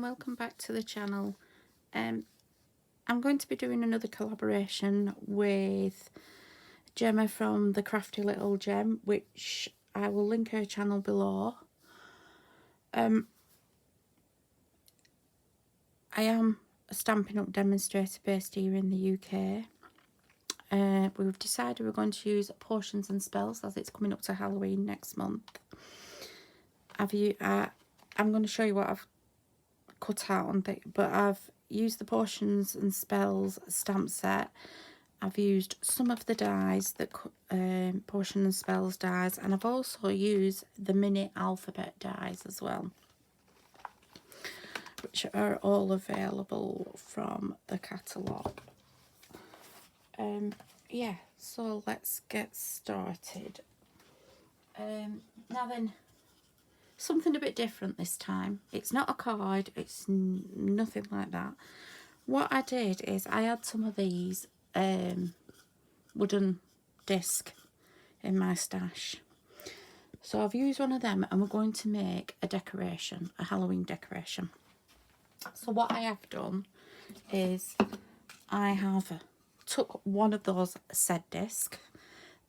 and welcome back to the channel. I'm going to be doing another collaboration with Gemma from the Crafty Little Gem, which I will link her channel below. I am a Stampin' Up demonstrator based here in the UK. We've decided we're going to use potions and spells as it's coming up to Halloween next month. I'm going to show you what I've cut out on but I've used the potions and spells stamp set. I've used some of the dies, the potion and spells dies, and I've also used the mini alphabet dies as well, which are all available from the catalogue. Yeah, so let's get started. Now then, something a bit different this time. It's not a card, it's nothing like that. What I did is I had some of these wooden disc in my stash. So I've used one of them and we're going to make a decoration, a Halloween decoration. So what I have done is I have took one of those said disc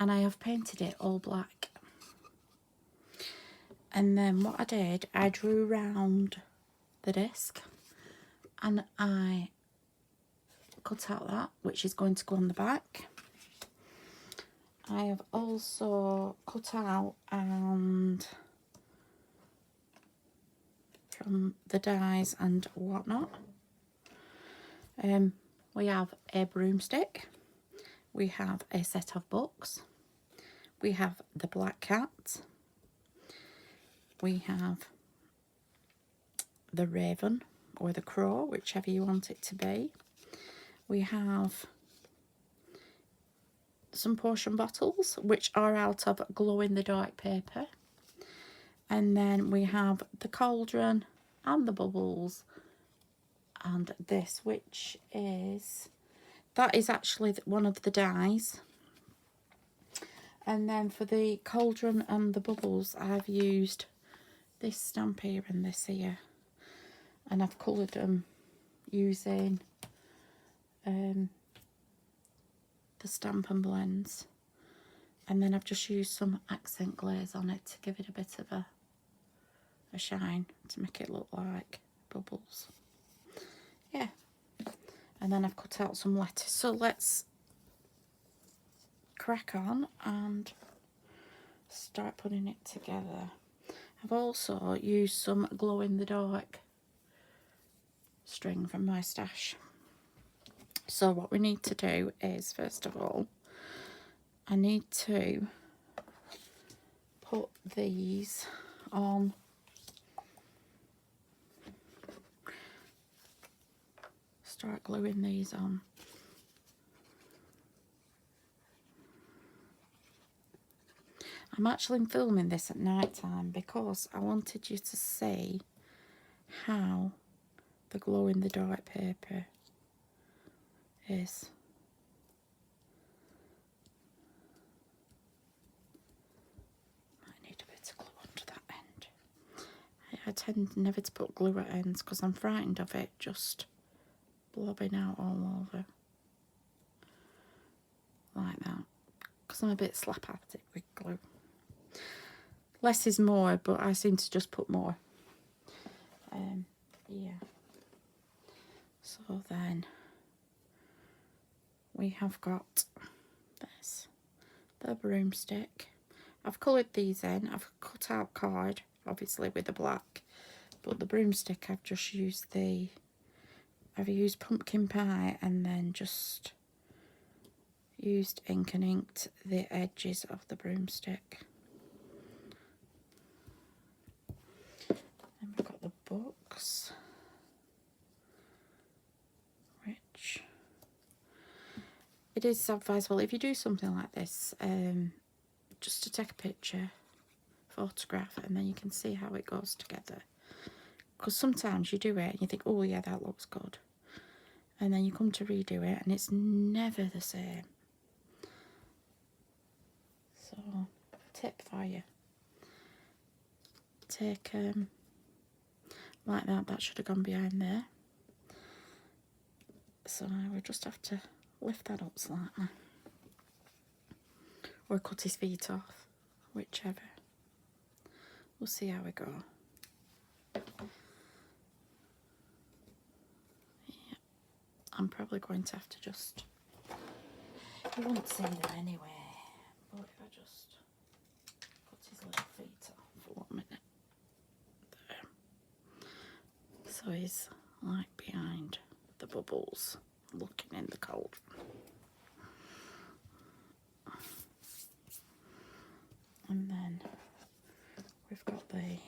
and I have painted it all black. And then what I did, I drew round the disc and I cut out that, which is going to go on the back. I have also cut out and from the dies and whatnot. We have a broomstick, we have a set of books, we have the black cat, we have the raven or the crow, whichever you want it to be. We have some potion bottles, which are out of glow-in-the-dark paper. And then we have the cauldron and the bubbles and this, which is, that is actually one of the dies. And then for the cauldron and the bubbles, I've used this stamp here and this here. And I've coloured them using the Stampin' blends. And then I've just used some accent glaze on it to give it a bit of a shine, to make it look like bubbles. Yeah. And then I've cut out some letters. So let's crack on and start putting it together. I've also used some glow-in-the-dark string from my stash. So what we need to do is, first of all, I need to put these on start gluing these on. I'm actually filming this at night time because I wanted you to see how the glow-in-the-dark paper is. Might need a bit of glue onto that end. I tend never to put glue at ends because I'm frightened of it just blobbing out all over like that, because I'm a bit slap at it with glue. Less is more, but I seem to just put more. Yeah. So then we have got this, the broomstick. I've coloured these in. I've cut out card, obviously with the black, but the broomstick I've just used I've used pumpkin pie and then just used ink and inked the edges of the broomstick. Then we've got the books, which it is advisable if you do something like this, just to take a picture, photograph it, and then you can see how it goes together. Because sometimes you do it and you think, oh yeah, that looks good, and then you come to redo it and it's never the same. So, tip for you: take like that. That should have gone behind there. So now we just have to lift that up slightly. Or cut his feet off, whichever. We'll see how we go. Yeah, I'm probably going to have to just... You won't see them anyway. But if I just cut his little feet off for 1 minute. There. So he's like behind the bubbles, looking in the cauldron. And then we've got the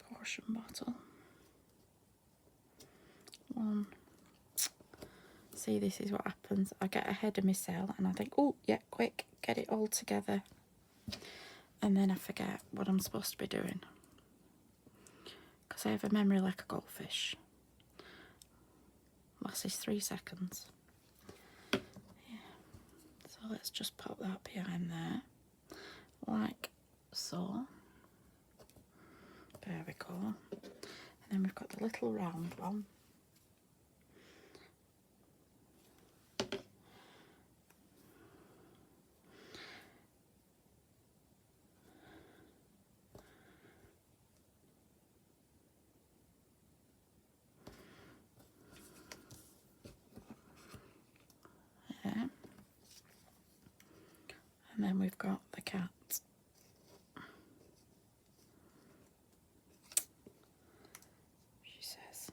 portion bottle. One. See, this is what happens. I get ahead of myself and I think, oh, yeah, quick, get it all together. And then I forget what I'm supposed to be doing. Because I have a memory like a goldfish. Lasts 3 seconds. Yeah. So let's just pop that behind there. Like so. There we go. And then we've got the little round one. Yeah. And then we've got the cat. She says.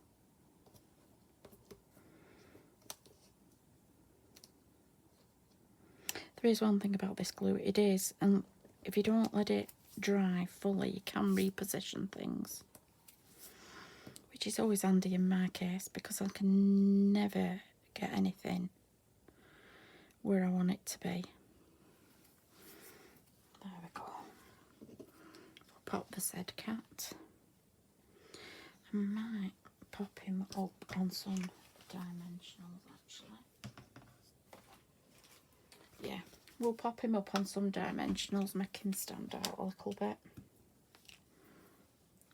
There is one thing about this glue, it is, and if you don't let it dry fully, you can reposition things. Which is always handy in my case, because I can never get anything where I want it to be. There we go. We'll pop the said cat. I might pop him up on some dimensionals actually. Yeah, we'll pop him up on some dimensionals, make him stand out a little bit.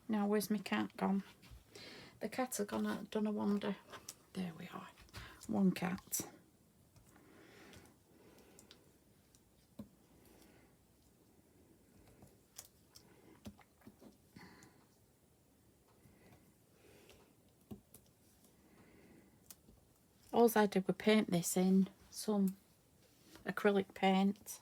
Now, where's my cat gone? The cat has done a wonder. There we are. One cat. All I did was paint this in some acrylic paint.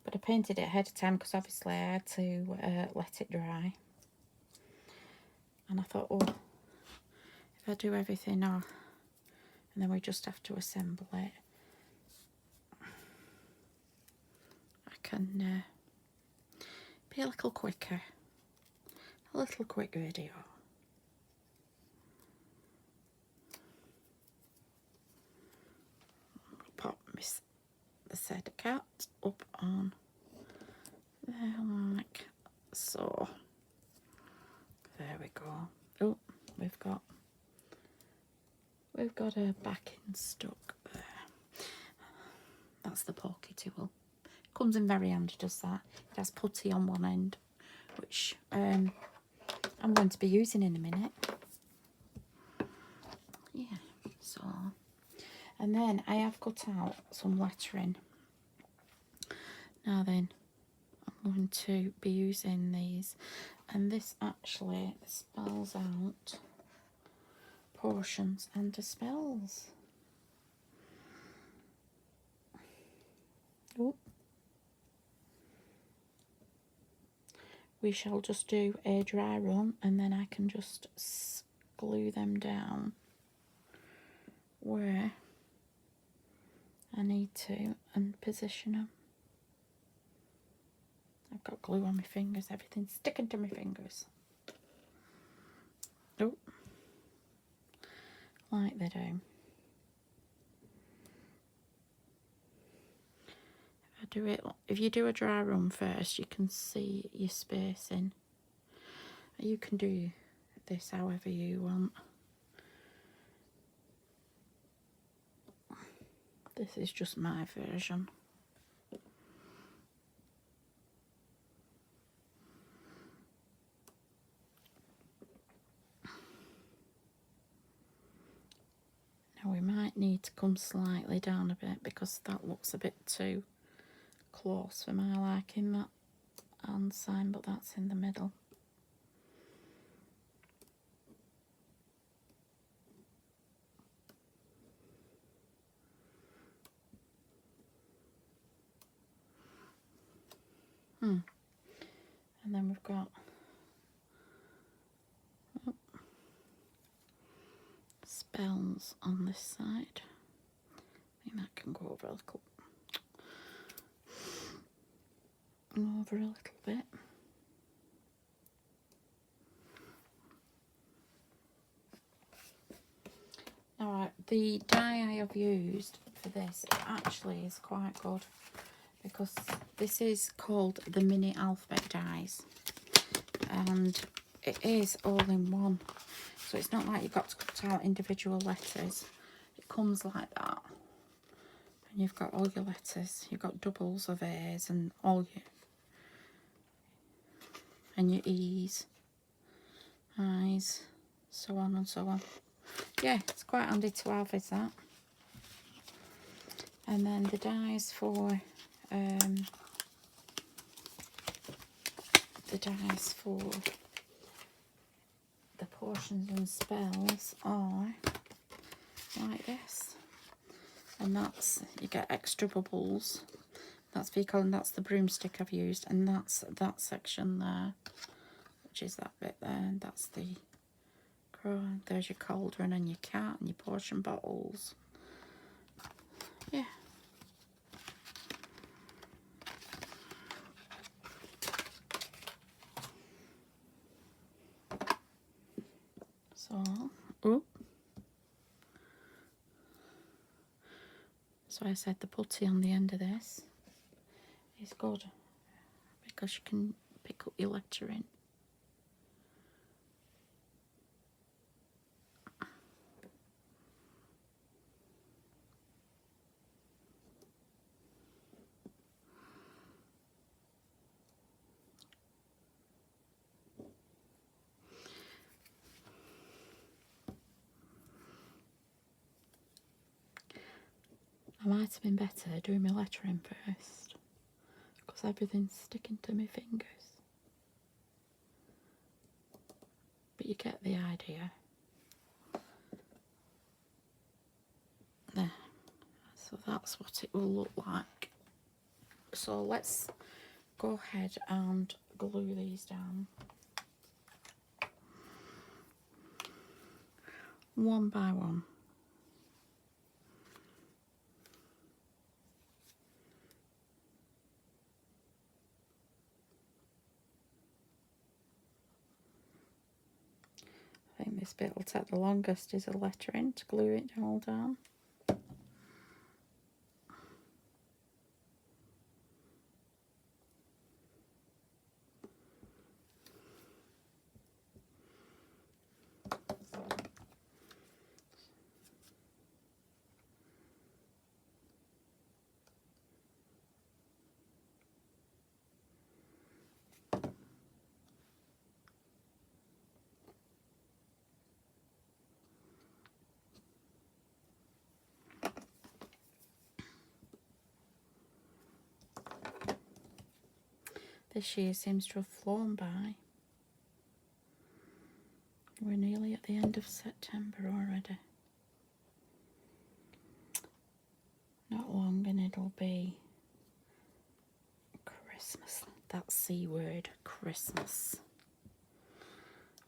But I painted it ahead of time because obviously I had to let it dry. And I thought, oh, if I do everything and then we just have to assemble it, I can be a little quicker. A little quick video. Pop the said cat up on there like so. There we go. Oh, we've got a backing stuck there. That's the pokey tool. Comes in very handy, does that. It has putty on one end, which I'm going to be using in a minute. Yeah, so. And then I have cut out some lettering. Now then, I'm going to be using these. And this actually spells out portions and dispels. Oh. We shall just do a dry run and then I can just glue them down where I need to and position them. I've got glue on my fingers, everything's sticking to my fingers. Oh, like they do. If you do a dry run first, you can see your spacing. You can do this however you want. This is just my version. might need to come slightly down a bit because that looks a bit too close for my liking, that hand sign, but that's in the middle. And then we've got spells on this side. I think that can go over a little bit. Alright, the die I have used for this actually is quite good because this is called the mini alphabet dies, and it is all in one, so it's not like you've got to cut out individual letters. It comes like that, and you've got all your letters, you've got doubles of A's and all your E's, I's, so on and so on. Yeah, it's quite handy to have, is that? And then the dies for the portions and spells are like this, and that's, you get extra bubbles. That's because that's the broomstick I've used, and that's that section there, which is that bit there, and that's the crow. There's your cauldron and your cat and your portion bottles. Yeah. So I said the putty on the end of this is good because you can pick up your lettering. I might have been better doing my lettering first because everything's sticking to my fingers. But you get the idea. There. So that's what it will look like. So let's go ahead and glue these down. One by one. I think this bit will take the longest, is the lettering, to glue it all down. This year seems to have flown by. We're nearly at the end of September already. Not long and it'll be Christmas. That C word, Christmas.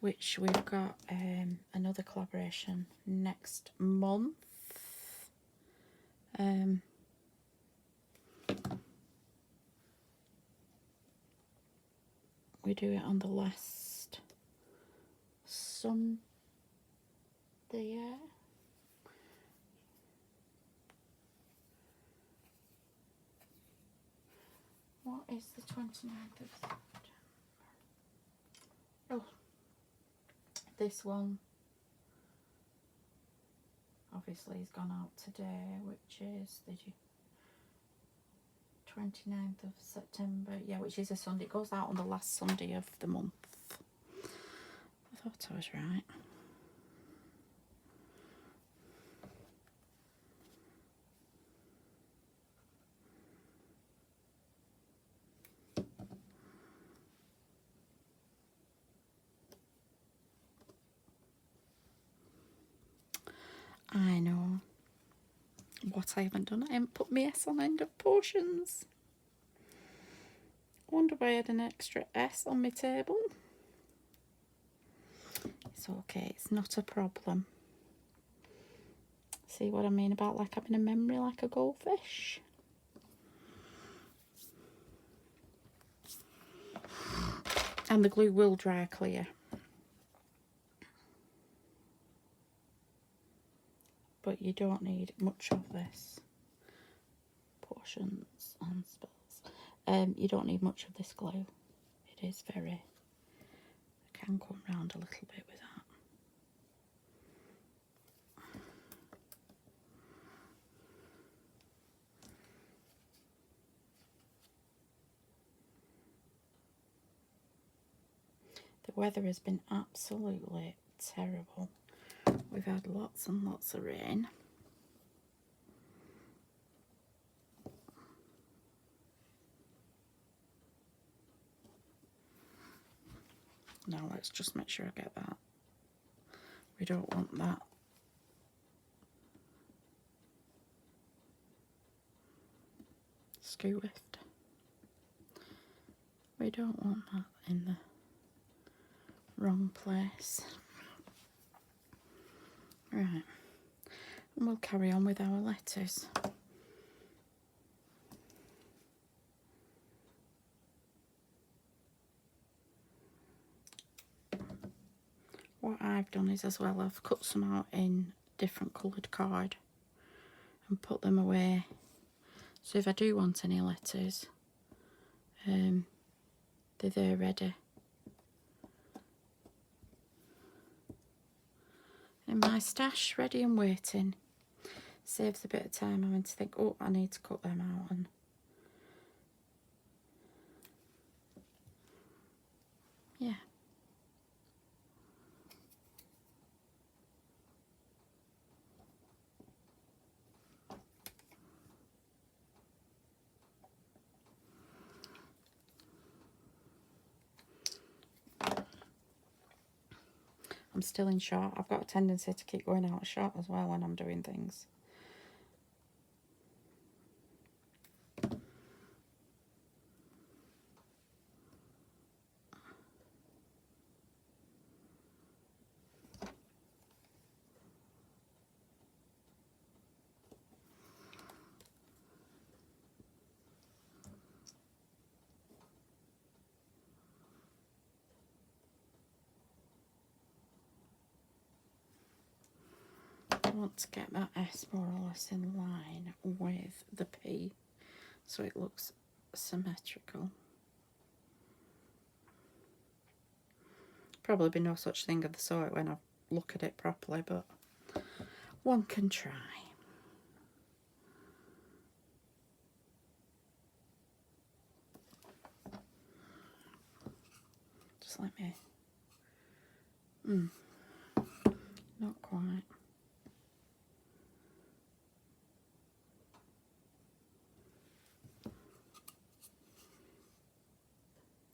Which we've got another collaboration next month. We do it on the last Sunday. What is the 29th of September? Oh, this one obviously has gone out today, which is the 29th of September, yeah, which is a Sunday. It goes out on the last Sunday of the month. I thought I was right. I know. What I haven't done, I haven't put my S on end of potions. I wonder why I had an extra S on my table. It's okay, it's not a problem. See what I mean about like having a memory like a goldfish? And the glue will dry clear. But you don't need much of this. Potions and spells. You don't need much of this glue. It is very... I can come round a little bit with that. The weather has been absolutely terrible. We've had lots and lots of rain. Now let's just make sure I get that. We don't want that. Scooped. We don't want that in the wrong place. Right. And we'll carry on with our letters. What I've done is as well, I've cut some out in different coloured card and put them away. So if I do want any letters, they're there ready. In my stash, ready and waiting. Saves a bit of time having to think, oh, I need to cut them out. And yeah. I'm still in shot. I've got a tendency to keep going out of shot as well when I'm doing things. I want to get that S more or less in line with the P so it looks symmetrical. Probably be no such thing of the sort when I look at it properly, but one can try. Just let me... not quite.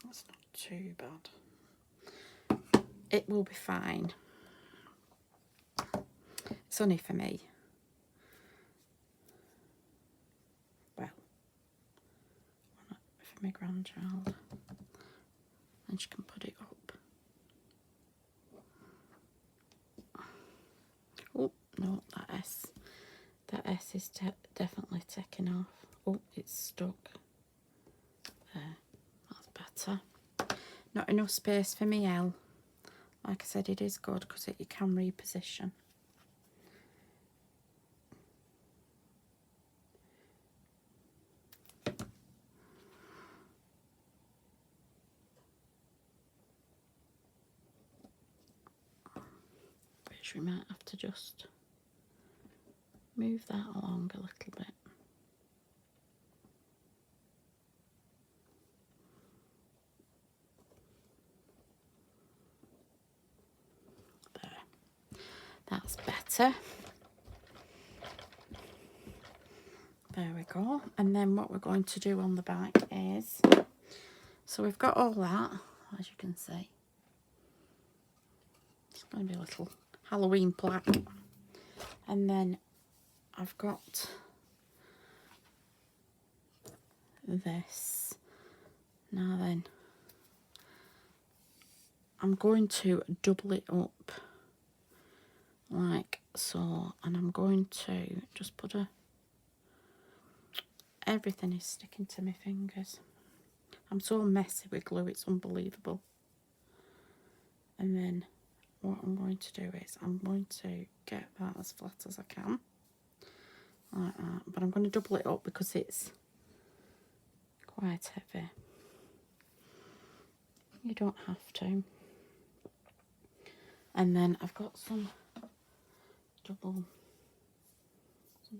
That's not too bad. It will be fine. It's only for me. Well, for my grandchild. And she can put it up. Oh, no, that S is definitely taking off. Oh, it's stuck. There, that's better. Not enough space for me L. Like I said, it is good because you can reposition. Which we might have to just move that along a little bit. That's better. There we go. And then what we're going to do on the back is, so we've got all that, as you can see. It's going to be a little Halloween plaque. And then I've got this. Now then, I'm going to double it up like so, and I'm going to just put everything is sticking to my fingers. I'm so messy with glue, it's unbelievable. And then what I'm going to do is I'm going to get that as flat as I can, like that, but I'm going to double it up because it's quite heavy. You don't have to. And then I've got some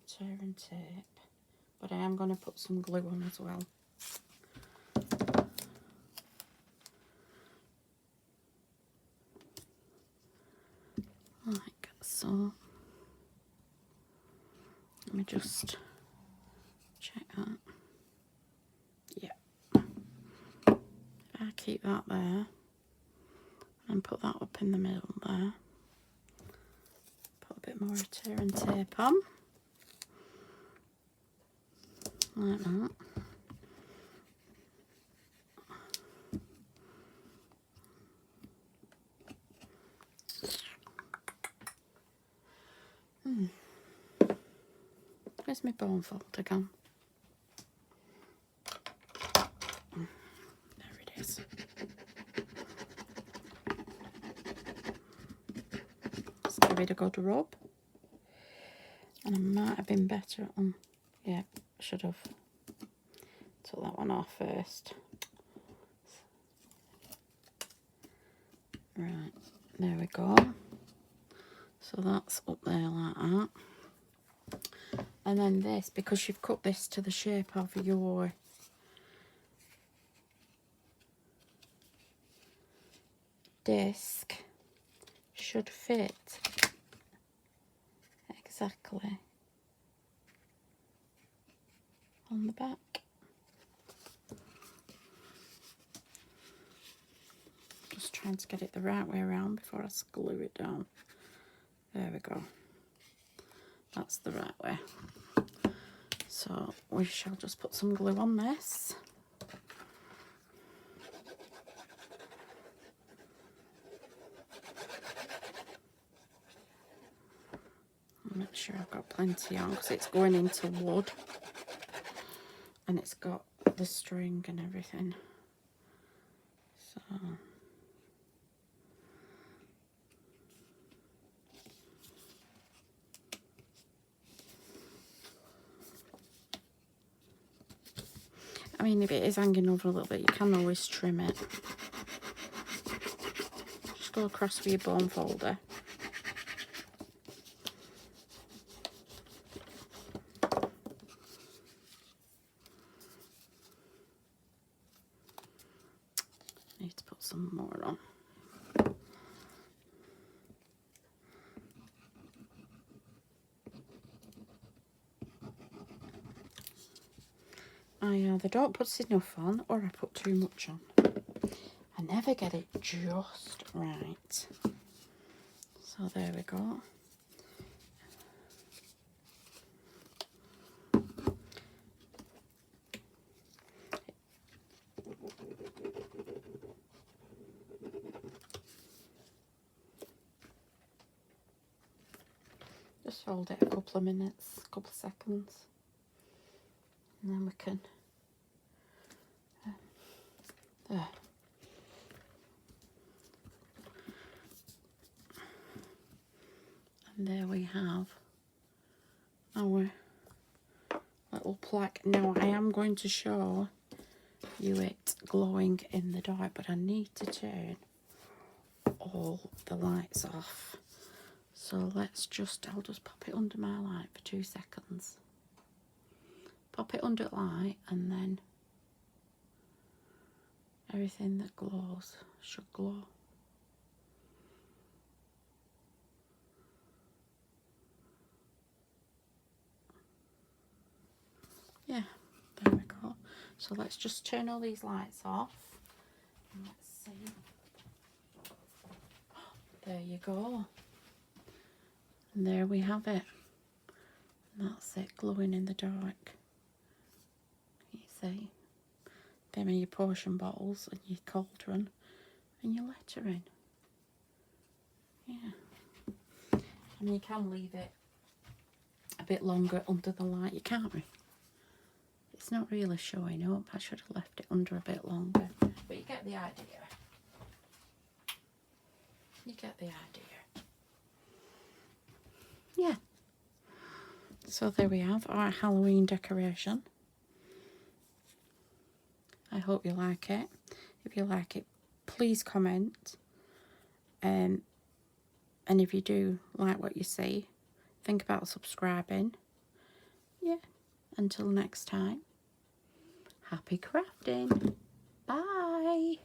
tear and tape, but I am going to put some glue on as well. Like so. Let me just check that. Yeah. I keep that there and put that up in the middle there. Put a bit more tear and tape on. Like that. Where's my bone folder gone? There it is. Let's give it a good rub. And I might have been better on, yeah, should have took that one off first. Right, there we go. So that's up there like that. And then this, because you've cut this to the shape of your disc, should fit exactly on the back. Just trying to get it the right way around before I glue it down. There we go. That's the right way. So we shall just put some glue on this. Make sure I've got plenty on because it's going into wood and it's got the string and everything. So I mean, if it is hanging over a little bit, you can always trim it. Just go across with your bone folder. Need to put some more on. I either don't put enough on or I put too much on. I never get it just right. So there we go. Just hold it a couple of minutes, a couple of seconds, and then we can there. And there we have our little plaque. Now I am going to show you it glowing in the dark, but I need to turn all the lights off. So I'll just pop it under my light for 2 seconds. Pop it under light and then everything that glows should glow. Yeah, there we go. So let's just turn all these lights off and let's see. There you go. And there we have it. That's it, glowing in the dark. You see, them are your potion bottles and your cauldron and your lettering. Yeah. And you can leave it a bit longer under the light. You can't. It's not really showing up. I should have left it under a bit longer. But you get the idea. You get the idea. Yeah. So there we have our Halloween decoration. I hope you like it. If you like it, please comment. And if you do like what you see, think about subscribing. Yeah. Until next time, happy crafting. Bye.